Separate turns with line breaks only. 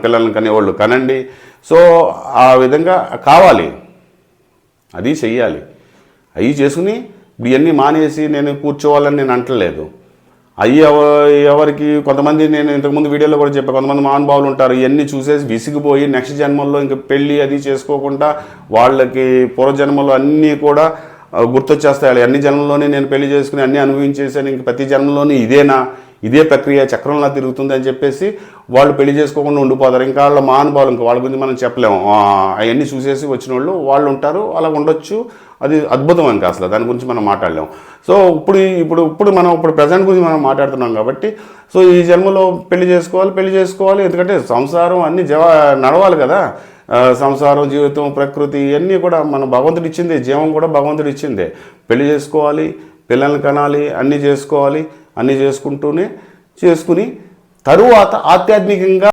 పిల్లల్ని కనేవాళ్ళు కనండి. సో ఆ విధంగా కావాలి, అది చెయ్యాలి. అవి చేసుకుని ఇప్పుడు ఇవన్నీ మానేసి నేను కూర్చోవాలని నేను అంటలేదు. అవి ఎవరికి కొంతమంది, నేను ఇంతకుముందు వీడియోలో కూడా చెప్పాను, కొంతమంది మహానుభావులు ఉంటారు ఇవన్నీ చూసేసి విసిగిపోయి నెక్స్ట్ జన్మల్లో ఇంక పెళ్ళి అది చేసుకోకుండా వాళ్ళకి పూర్వజన్మలో అన్నీ కూడా గుర్తొచ్చేస్తాయి. అన్ని జన్మల్లోనే నేను పెళ్లి చేసుకుని అన్నీ అనుభవించేసాను, ఇంక ప్రతి జన్మలోనే ఇదే ప్రక్రియ చక్రంలా తిరుగుతుంది అని చెప్పేసి వాళ్ళు పెళ్లి చేసుకోకుండా ఉండిపోతారు. ఇంకా వాళ్ళ మహానుభావులు, ఇంకా వాళ్ళ గురించి మనం చెప్పలేము. అవన్నీ చూసేసి వచ్చిన వాళ్ళు ఉంటారు, అలా ఉండొచ్చు. అది అద్భుతం ఇంకా, అసలు దాని గురించి మనం మాట్లాడలేము. సో ఇప్పుడు ప్రజెంట్ గురించి మనం మాట్లాడుతున్నాం కాబట్టి, సో ఈ జన్మలో పెళ్లి చేసుకోవాలి. ఎందుకంటే సంసారం అన్నీ నడవాలి కదా. సంసారం, జీవితం, ప్రకృతి ఇవన్నీ కూడా మన భగవంతుడు ఇచ్చిందే. జీవం కూడా భగవంతుడు ఇచ్చిందే. పెళ్లి చేసుకోవాలి, పిల్లల్ని కనాలి, అన్నీ చేసుకుని తరువాత ఆధ్యాత్మికంగా